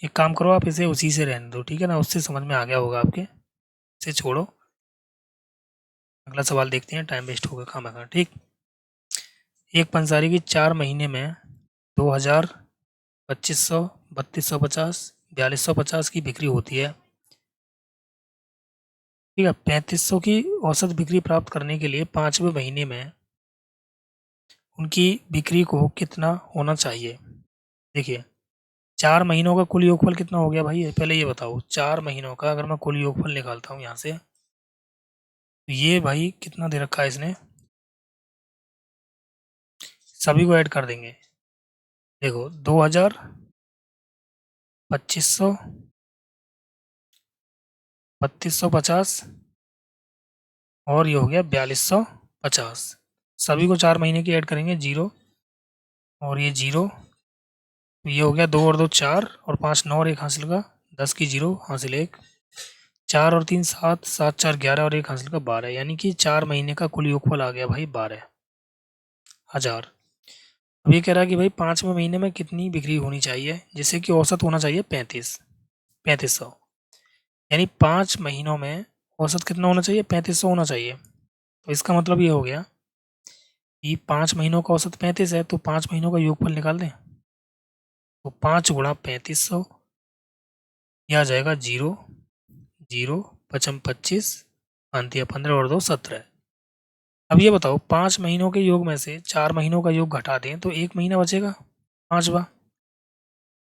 एक काम करो, आप इसे उसी से रहने दो, ठीक है ना, उससे समझ में आ गया होगा आपके, इसे छोड़ो, अगला सवाल देखते हैं, टाइम वेस्ट होगा खामा, ठीक। एक पंसारी की 4 महीने में 2000, 2500, 3250, 4250 की बिक्री होती है, ठीक है। 3500 की औसत बिक्री प्राप्त करने के लिए 5वें महीने में उनकी बिक्री को कितना होना चाहिए। देखिए, 4 महीनों का कुल योगफल कितना हो गया भाई, पहले ये बताओ, 4 महीनों का अगर मैं कुल योगफल निकालता हूँ यहाँ से, तो ये भाई कितना दे रखा है इसने, सभी को ऐड कर देंगे। देखो 2000, 2500, 3250 और ये हो गया 4250, सभी को 4 महीने की ऐड करेंगे, जीरो और ये जीरो, तो ये हो गया 2 और 2 4 और 5 9 और 1 हासिल का 10 की जीरो हासिल 1, 4 और 3 7, 7 4 11 और 1 हासिल का 12, यानी कि 4 महीने का कुल योगफल आ गया भाई 12,000। अब ये कह रहा है कि भाई 5वें महीने में कितनी बिक्री होनी चाहिए, जिससे कि औसत होना चाहिए 3500, यानी 5 महीनों में औसत कितना होना चाहिए, 3500 होना चाहिए। तो इसका मतलब ये हो गया कि 5 महीनों का औसत 35 है, तो 5 महीनों का योगफल निकाल दें, तो 5 गुणा 3500, यह आ जाएगा जीरो, जीरो, पचम 25, अंतिया 15 और 2 17। अब ये बताओ, 5 महीनों के योग में से 4 महीनों का योग घटा दें तो 1 महीना बचेगा, 5वां,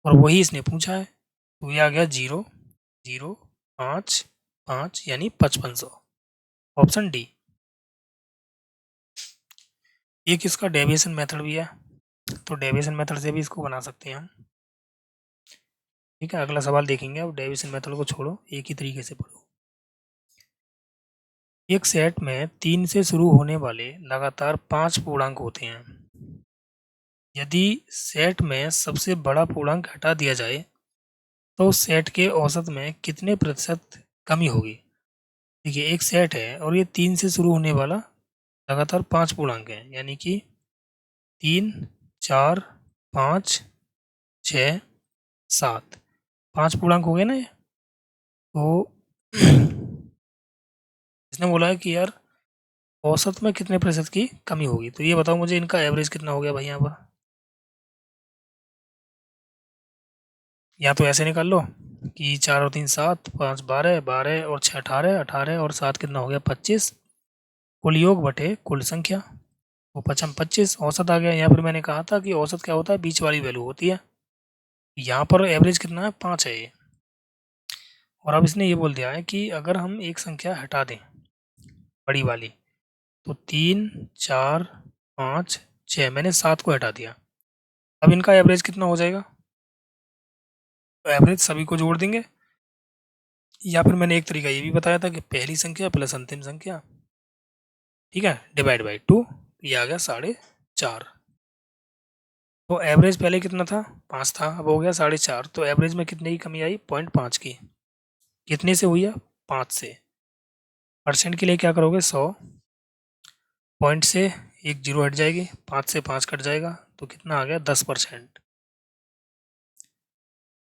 और वही इसने पूछा है, तो ये आ गया जीरो, जीरो, 5 5 यानी 5500, ऑप्शन डी। एक इसका डेविएशन मेथड भी है, तो डेविएशन मेथड से भी इसको बना सकते हैं हम, ठीक है। अगला सवाल देखेंगे, अब डेविएशन मेथड को छोड़ो, एक ही तरीके से पढ़ो। एक सेट में 3 से शुरू होने वाले लगातार 5 पूर्णांक होते हैं, यदि सेट में सबसे बड़ा पूर्णांक हटा दिया जाए तो सेट के औसत में कितने प्रतिशत कमी होगी। देखिए, एक सेट है और ये 3 से शुरू होने वाला लगातार 5 पूर्णांक है, यानी कि 3 4 5 6 7, 5 पूर्णांक हो गए ना ये। तो इसने बोला है कि यार औसत में कितने प्रतिशत की कमी होगी, तो ये बताओ मुझे, इनका एवरेज कितना हो गया भाई यहाँ पर। या तो ऐसे निकाल लो कि 4 और 3 7, 5 12, 12 और 6 18, 18 और 7 कितना हो गया 25, कुल योग बटे कुल संख्या, वो 25 औसत आ गया। यहाँ पर मैंने कहा था कि औसत क्या होता है, बीच वाली वैल्यू होती है, यहाँ पर एवरेज कितना है 5 है ये। और अब इसने ये बोल दिया है कि अगर हम एक संख्या हटा दें, बड़ी वाली, तो 3 4 5 6, मैंने 7 को हटा दिया। अब इनका एवरेज कितना हो जाएगा? तो एवरेज सभी को जोड़ देंगे, या फिर मैंने एक तरीका ये भी बताया था कि पहली संख्या प्लस अंतिम संख्या, ठीक है, डिवाइड बाई 2, ये आ गया 4.5। तो एवरेज पहले कितना था? 5 था, अब हो गया 4.5। तो एवरेज में कितने की कमी आई? 0.5 की। कितने से हुई है? 5 से। परसेंट के लिए क्या करोगे? 100। पॉइंट से एक जीरो हट जाएगी, 5 से 5 कट जाएगा, तो कितना आ गया? 10%।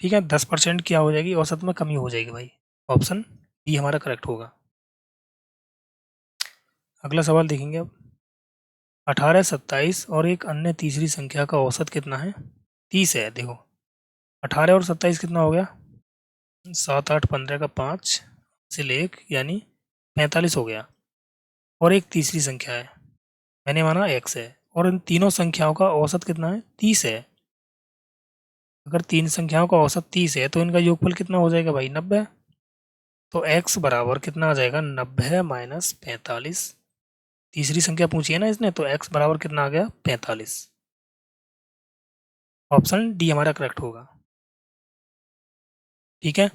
ठीक है, 10% क्या हो जाएगी? औसत में कमी हो जाएगी भाई। ऑप्शन बी हमारा करेक्ट होगा। अगला सवाल देखेंगे अब। 18, 27 और एक अन्य तीसरी संख्या का औसत कितना है? 30 है। देखो 18 और 27 कितना हो गया? 7 8 15 का 5 से एक, यानी 45 हो गया। और एक तीसरी संख्या है, मैंने माना x है, और इन तीनों संख्याओं का औसत कितना है? 30 है। अगर तीन संख्याओं का औसत 30 है तो इनका योगफल कितना हो जाएगा भाई? 90। तो x बराबर कितना आ जाएगा? 90 माइनस 45। तीसरी संख्या पूछी है ना इसने, तो x बराबर कितना आ गया? 45। ऑप्शन डी हमारा करेक्ट होगा। ठीक है,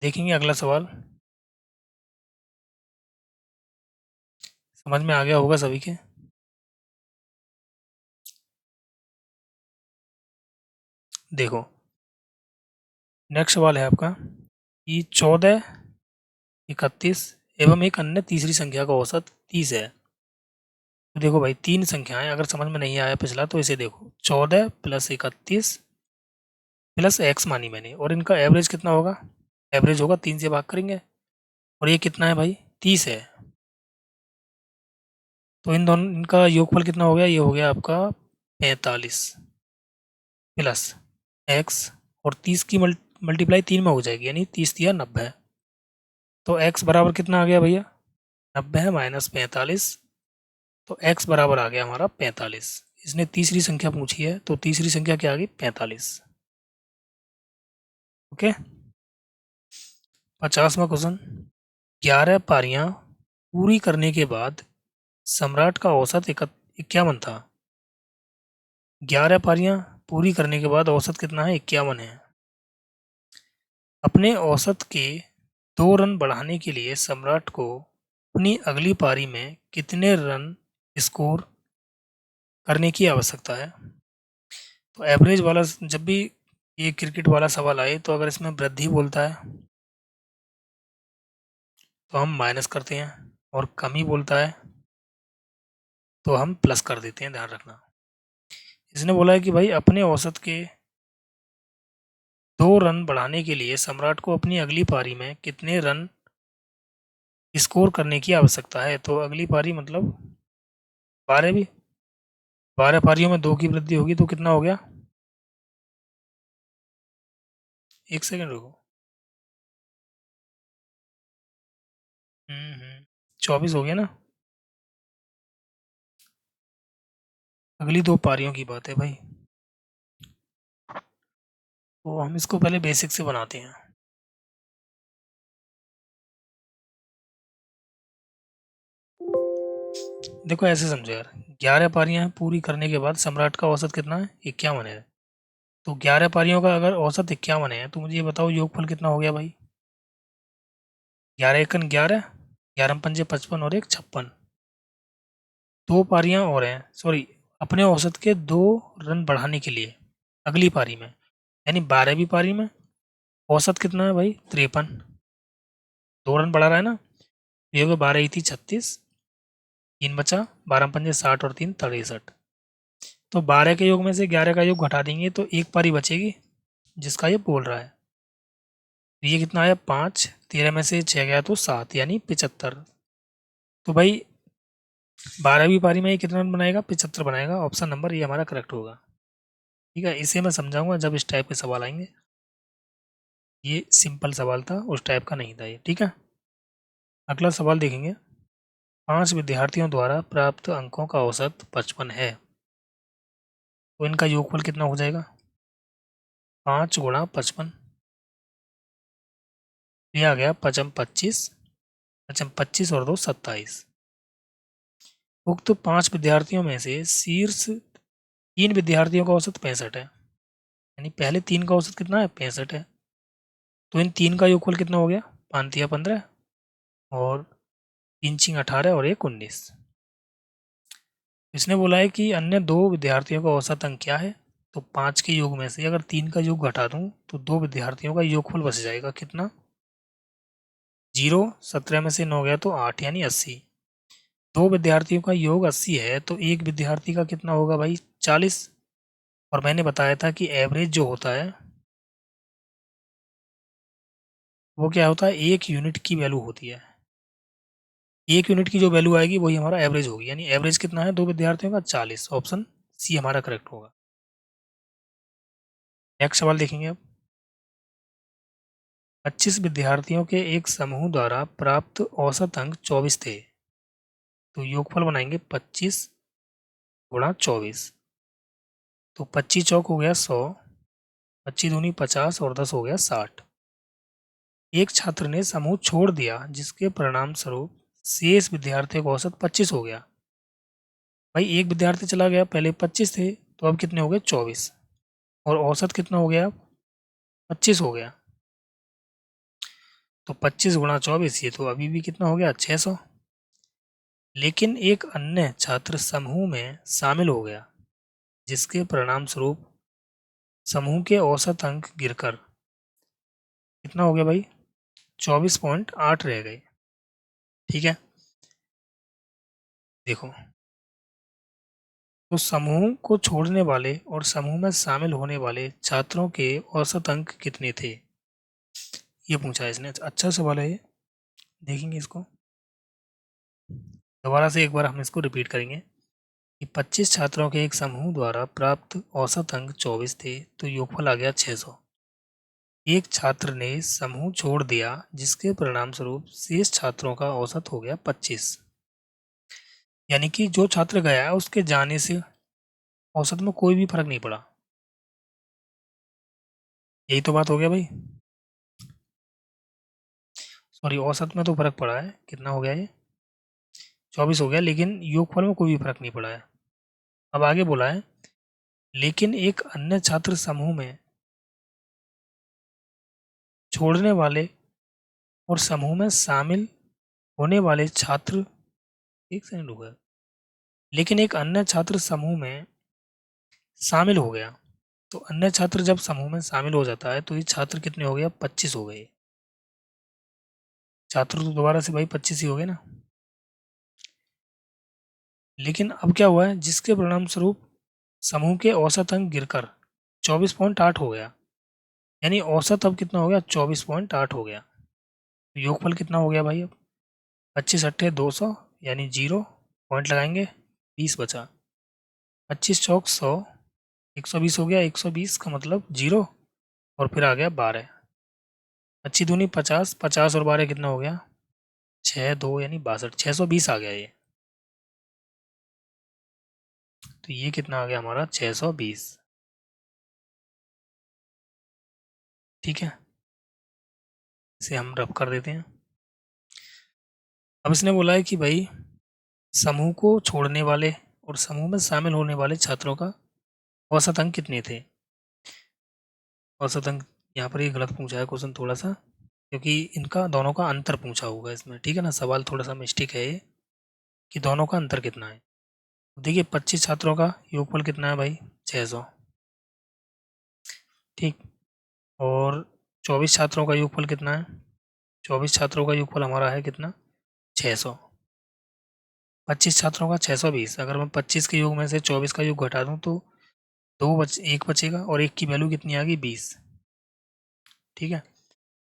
देखेंगे अगला सवाल। समझ में आ गया होगा सभी के। देखो नेक्स्ट सवाल है आपका कि 14, 31 एवं एक अन्य तीसरी संख्या का औसत 30 है। तो देखो भाई, तीन संख्याएं, अगर समझ में नहीं आया पिछला तो इसे देखो। 14 प्लस 31 प्लस एक्स मानी मैंने, और इनका एवरेज कितना होगा? एवरेज होगा 3 से भाग करेंगे, और ये कितना है भाई? 30 है। तो इन दोनों, इनका योगफल कितना हो गया? ये हो गया आपका 45 प्लस एक्स, और 30 की मल्टीप्लाई 3 में हो जाएगी, यानी 30 दिया 90। तो एक्स बराबर कितना आ गया भैया? 90 माइनस 45। तो एक्स बराबर आ गया हमारा 45। इसने तीसरी संख्या पूछी है, तो तीसरी संख्या क्या आ गई? 45। ओके। 50वां क्वेश्चन। 11 पारियां पूरी करने के बाद सम्राट का औसत 51 था। 11 पारियां पूरी करने के बाद औसत कितना है? 51 है। अपने औसत के 2 रन बढ़ाने के लिए सम्राट को अपनी अगली पारी में कितने रन स्कोर करने की आवश्यकता है? तो एवरेज वाला, जब भी ये क्रिकेट वाला सवाल आए तो अगर इसमें वृद्धि बोलता है तो हम माइनस करते हैं, और कमी बोलता है तो हम प्लस कर देते हैं, ध्यान रखना। इसने बोला है कि भाई अपने औसत के 2 रन बढ़ाने के लिए सम्राट को अपनी अगली पारी में कितने रन स्कोर करने की आवश्यकता है। तो अगली पारी मतलब 12 भी, 12 पारियों में 2 की वृद्धि होगी, तो कितना हो गया? एक सेकंड रुको। 24 हो गया ना। अगली 2 पारियों की बात है भाई, तो हम इसको पहले बेसिक से बनाते हैं। देखो ऐसे समझो यार, 11 पारियां पूरी करने के बाद सम्राट का औसत कितना है? 51 है। तो 11 पारियों का अगर औसत 51 है, तो मुझे ये बताओ योगफल कितना हो गया भाई? 11 एकन 11, 11 पंजे 55, और एक 56। 2 पारियां और हैं, सॉरी, अपने औसत के 2 रन बढ़ाने के लिए अगली पारी में, यानी 12वीं पारी में औसत कितना है भाई? 53। 2 रन बढ़ा रहा है ना, ये हो गया 12 ही थी 36, 3 बचा, 12 पंजे 60 और 3 63। तो 12 के योग में से 11 का योग घटा देंगे तो एक पारी बचेगी जिसका ये बोल रहा है। तो ये कितना आया? 5, 13 में से 6 गया तो 7, यानी 75। तो भाई 12वीं पारी में ये कितना रन बनाएगा? 75 बनाएगा। ऑप्शन नंबर ये हमारा करेक्ट होगा। ठीक है, इसे मैं समझाऊंगा जब इस टाइप के सवाल आएंगे। ये सिंपल सवाल था, उस टाइप का नहीं था ये। ठीक है, अगला सवाल देखेंगे। 5 विद्यार्थियों द्वारा प्राप्त अंकों का औसत 55 है, तो इनका योगफल कितना हो जाएगा? 5 गुणा 55, ये आ गया 55 25, 25 और 2 27। उक्त 5 विद्यार्थियों में से शीर्ष 3 विद्यार्थियों का औसत 65 है, यानी पहले 3 का औसत कितना है 65 है। तो इन 3 का योगफल कितना हो गया 5 या 15 और 3 छिंग 18 और 1 19। इसने बोला है कि अन्य 2 विद्यार्थियों का औसत अंक क्या है। तो 5 के योग में से अगर 3 का योग घटा दूं तो 2 विद्यार्थियों का योगफल बच जाएगा कितना 0। 17 में से 9 गया तो 8 यानी 80। 2 विद्यार्थियों का योग 80 है तो एक विद्यार्थी का कितना होगा भाई 40। और मैंने बताया था कि एवरेज जो होता है वो क्या होता है 1 यूनिट की वैल्यू होती है। 1 यूनिट की जो वैल्यू आएगी वही हमारा एवरेज होगी, यानी एवरेज कितना है 2 विद्यार्थियों का 40। ऑप्शन सी हमारा करेक्ट होगा। नेक्स्ट सवाल देखेंगे अब। 25 विद्यार्थियों के एक समूह द्वारा प्राप्त औसत अंक 24 थे। तो योगफल बनाएंगे 25 गुणा 24। तो 25 चौक हो गया 100, 25 दूनी 50 और 10 हो गया 60। एक छात्र ने समूह छोड़ दिया जिसके परिणाम स्वरूप शेष विद्यार्थियों का औसत 25 हो गया। भाई एक विद्यार्थी चला गया, पहले 25 थे तो अब कितने हो गए 24 और औसत कितना हो गया अब 25 हो गया। तो 25 गुणा 24 ये तो अभी भी कितना हो गया 600। लेकिन एक अन्य छात्र समूह में शामिल हो गया जिसके परिणाम स्वरूप समूह के औसत अंक गिरकर कितना हो गया भाई 24.8 रह गए। ठीक है, देखो तो समूह को छोड़ने वाले और समूह में शामिल होने वाले छात्रों के औसत अंक कितने थे, ये पूछा है इसने। अच्छा सवाल है ये, देखेंगे इसको दोबारा से एक बार हम इसको रिपीट करेंगे कि 25 छात्रों के एक समूह द्वारा प्राप्त औसत अंक 24 थे तो योगफल आ गया 600। एक छात्र ने समूह छोड़ दिया जिसके परिणाम स्वरूप शेष छात्रों का औसत हो गया 25। यानी कि जो छात्र गया उसके जाने से औसत में कोई भी फर्क नहीं पड़ा। यही तो बात हो गया भाई, सॉरी औसत में तो फर्क पड़ा है, कितना हो गया ये 24 हो गया, लेकिन योगफल में कोई भी फर्क नहीं पड़ा है। अब आगे बोला है लेकिन एक अन्य छात्र समूह में छोड़ने वाले और समूह में शामिल होने वाले छात्र, एक सेकंड हुआ, लेकिन एक अन्य छात्र समूह में शामिल हो गया। तो अन्य छात्र जब समूह में शामिल हो जाता है तो ये छात्र कितने हो गए 25 हो गए। छात्र तो दोबारा से भाई 25 ही हो गए ना। लेकिन अब क्या हुआ है जिसके परिणाम स्वरूप समूह के औसत अंक गिरकर 24.8 हो गया, यानी औसत अब कितना हो गया 24.8 हो गया। तो योगफल कितना हो गया भाई अब 25 अट्ठे 200 यानी 0 पॉइंट लगाएंगे 20 बचा। 25 चौक 100, 120 हो गया, 120 का मतलब 0 और फिर आ गया 12। 25 दूनी 50, 50 और 12 कितना हो गया 6 2 यानी 62, 620 आ गया ये। तो ये कितना आ गया हमारा 620। ठीक है, इसे हम रब कर देते हैं। अब इसने बोला है कि भाई समूह को छोड़ने वाले और समूह में शामिल होने वाले छात्रों का औसत अंक कितने थे। औसत अंक यहाँ पर ये गलत पूछा है क्वेश्चन थोड़ा सा, क्योंकि इनका दोनों का अंतर पूछा होगा इसमें। ठीक है ना, सवाल थोड़ा सा मिस्टेक है ये कि दोनों का अंतर कितना है। देखिए 25 छात्रों का योगफल कितना है भाई 600। ठीक, और 24 छात्रों का योगफल कितना है, 24 छात्रों का योगफल हमारा है कितना 600। 25 छात्रों का 620, अगर मैं 25 के योग में से 24 का योग घटा दूं तो एक बचेगा और एक की वैल्यू कितनी आ गई 20। ठीक है,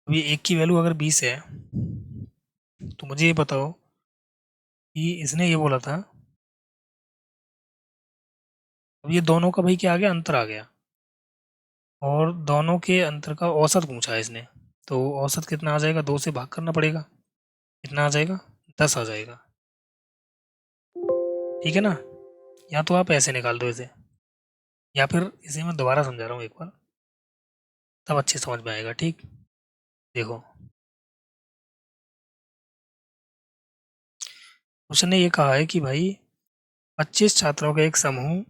अब ये एक की वैल्यू अगर 20 है तो मुझे ये बताओ कि इसने ये बोला था, अब ये दोनों का भाई क्या आ गया अंतर आ गया और दोनों के अंतर का औसत पूछा है इसने। तो औसत कितना आ जाएगा 2 से भाग करना पड़ेगा, कितना आ जाएगा 10 आ जाएगा। ठीक है ना, या तो आप ऐसे निकाल दो इसे या फिर इसे मैं दोबारा समझा रहा हूँ एक बार तब अच्छे समझ में आएगा। ठीक, देखो क्वेश्चन ने ये कहा है कि भाई 25 छात्रों के एक समूह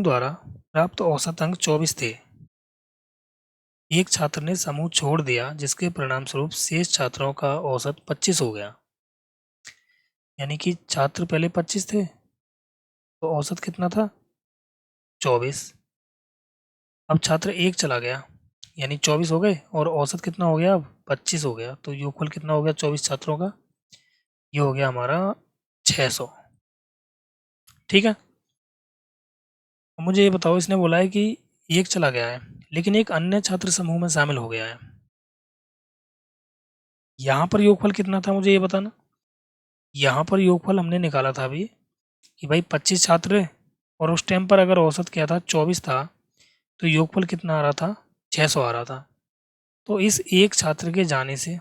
द्वारा प्राप्त औसत अंक 24 थे। एक छात्र ने समूह छोड़ दिया जिसके परिणाम स्वरूप शेष छात्रों का औसत 25 हो गया। यानी कि छात्र पहले 25 थे तो औसत कितना था? 24। अब छात्र एक चला गया यानी 24 हो गए और औसत कितना हो गया? अब 25 हो गया। तो योगफल कितना हो गया 24 छात्रों का? ये हो गया हमारा 600। ठीक है। मुझे ये बताओ, इसने बोला है कि एक चला गया है लेकिन एक अन्य छात्र समूह में शामिल हो गया है। यहाँ पर योगफल कितना था मुझे ये बताना। यहाँ पर योगफल हमने निकाला था अभी कि भाई 25 छात्र है और उस टाइम पर अगर औसत क्या था? 24 था। तो योगफल कितना आ रहा था? 600 आ रहा था। तो इस एक छात्र के जाने से,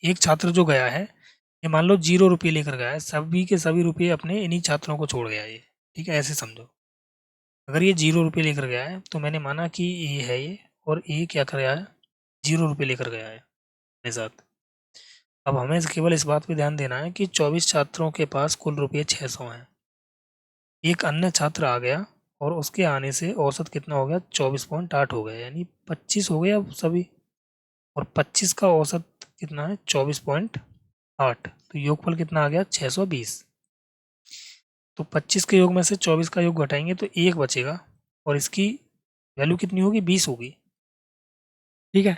एक छात्र जो गया है ये मान लो 0 रुपये लेकर गया है, सभी के सभी रुपये अपने इन्हीं छात्रों को छोड़ गया ये। ठीक है, ऐसे समझो। अगर ये 0 रुपये लेकर गया है तो मैंने माना कि ये है ये, और ये क्या कर गया है? 0 रुपये लेकर गया है अपने साथ। अब हमें केवल इस बात पे ध्यान देना है कि 24 छात्रों के पास कुल रुपये 600 हैं। एक अन्य छात्र आ गया और उसके आने से औसत कितना हो गया? 24.8 हो गया, यानी 25 हो गया अब सभी। और 25 का औसत कितना है? 24.8। तो योगफल कितना आ गया? 620। तो 25 के योग में से 24 का योग घटाएंगे तो 1 बचेगा और इसकी वैल्यू कितनी होगी? 20 होगी। ठीक है,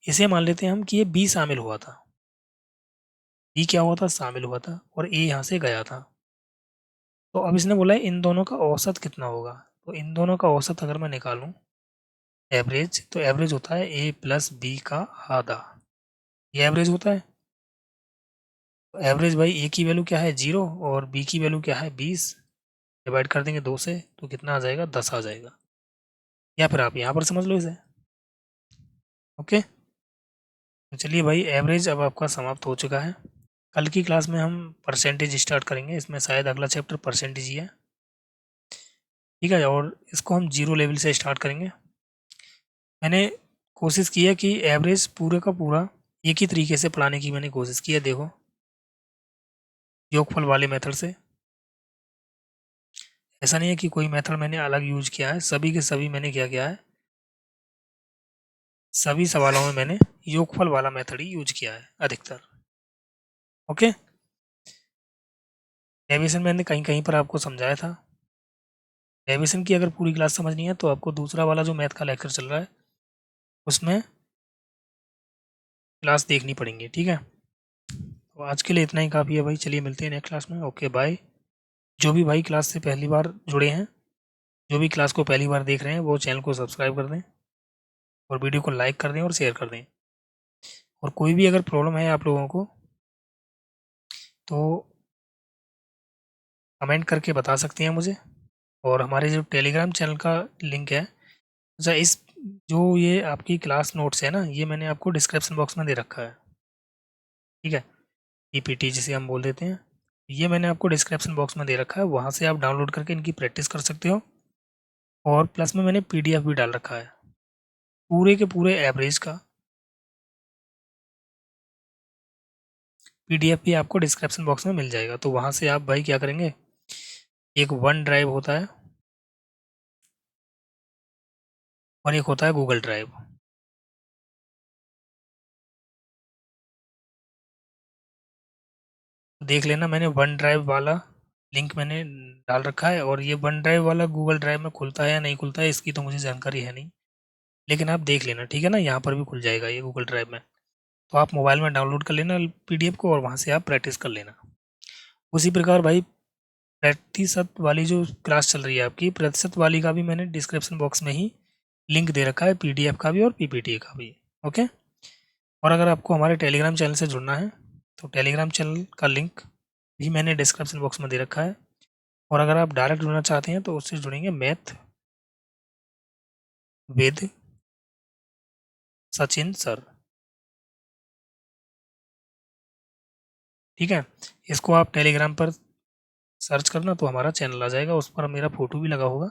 इसे मान लेते हैं हम कि ये बी शामिल हुआ था। बी क्या हुआ था? शामिल हुआ था, और ए यहाँ से गया था। तो अब इसने बोला है इन दोनों का औसत कितना होगा। तो इन दोनों का औसत अगर मैं निकालूं एवरेज, तो एवरेज होता है ए प्लस बी का आधा। ये एवरेज होता है। तो एवरेज भाई ए की वैल्यू क्या है? 0 और बी की वैल्यू क्या है? 20। डिवाइड कर देंगे 2 से तो कितना आ जाएगा? 10 आ जाएगा। या फिर आप यहाँ पर समझ लो इसे। ओके, तो चलिए भाई, एवरेज अब आपका समाप्त हो चुका है। कल की क्लास में हम परसेंटेज स्टार्ट करेंगे। इसमें शायद अगला चैप्टर परसेंटेज ही है। ठीक है, और इसको हम 0 लेवल से स्टार्ट करेंगे। मैंने कोशिश की है कि एवरेज पूरे का पूरा एक ही तरीके से पढ़ाने की मैंने कोशिश की है। देखो, योगफल वाले मेथड से। ऐसा नहीं है कि कोई मेथड मैंने अलग यूज किया है, सभी के सभी मैंने क्या किया है, सभी सवालों में मैंने योगफल वाला मेथड ही यूज किया है अधिकतर। ओके, डेविएशन मैंने कहीं कहीं पर आपको समझाया था। डेविएशन की अगर पूरी क्लास समझनी है तो आपको दूसरा वाला जो मैथ का लेक्चर चल रहा है उसमें क्लास देखनी पड़ेंगी। ठीक है, तो आज के लिए इतना ही काफ़ी है भाई। चलिए मिलते हैं नेक्स्ट क्लास में। Okay bye. जो भी भाई क्लास से पहली बार जुड़े हैं, जो भी क्लास को पहली बार देख रहे हैं, वो चैनल को सब्सक्राइब कर दें और वीडियो को लाइक कर दें और शेयर कर दें। और कोई भी अगर प्रॉब्लम है आप लोगों को तो कमेंट करके बता सकते हैं मुझे। और हमारे जो टेलीग्राम चैनल का लिंक है, अच्छा, इस जो ये आपकी क्लास नोट्स है ना, ये मैंने आपको डिस्क्रिप्शन बॉक्स में दे रखा है। ठीक है, पीपीटी जिसे हम बोल देते हैं, ये मैंने आपको डिस्क्रिप्शन बॉक्स में दे रखा है। वहाँ से आप डाउनलोड करके इनकी प्रैक्टिस कर सकते हो। और प्लस में मैंने पीडीएफ भी डाल रखा है पूरे के पूरे एवरेज का। पीडीएफ भी आपको डिस्क्रिप्शन बॉक्स में मिल जाएगा। तो वहाँ से आप भाई क्या करेंगे, एक वन ड्राइव होता है और एक होता है गूगल ड्राइव। देख लेना, मैंने वन ड्राइव वाला लिंक मैंने डाल रखा है, और ये वन ड्राइव वाला गूगल ड्राइव में खुलता है या नहीं खुलता है इसकी तो मुझे जानकारी है नहीं, लेकिन आप देख लेना। ठीक है ना, यहाँ पर भी खुल जाएगा ये गूगल ड्राइव में। तो आप मोबाइल में डाउनलोड कर लेना पीडीएफ को और वहाँ से आप प्रैक्टिस कर लेना। उसी प्रकार भाई, प्रतिशत वाली जो क्लास चल रही है आपकी, प्रतिशत वाली का भी मैंने डिस्क्रिप्शन बॉक्स में ही लिंक दे रखा है, पीडीएफ का भी और पीपीटी का भी। ओके, और अगर आपको हमारे टेलीग्राम चैनल से जुड़ना है तो टेलीग्राम चैनल का लिंक भी मैंने डिस्क्रिप्शन बॉक्स में दे रखा है। और अगर आप डायरेक्ट जुड़ना चाहते हैं तो उससे जुड़ेंगे मैथ विद सचिन सर। ठीक है, इसको आप टेलीग्राम पर सर्च करना तो हमारा चैनल आ जाएगा, उस पर मेरा फोटो भी लगा होगा।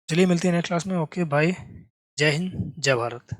चलिए मिलते हैं नेक्स्ट क्लास में। ओके बाय, जय हिंद, जय भारत।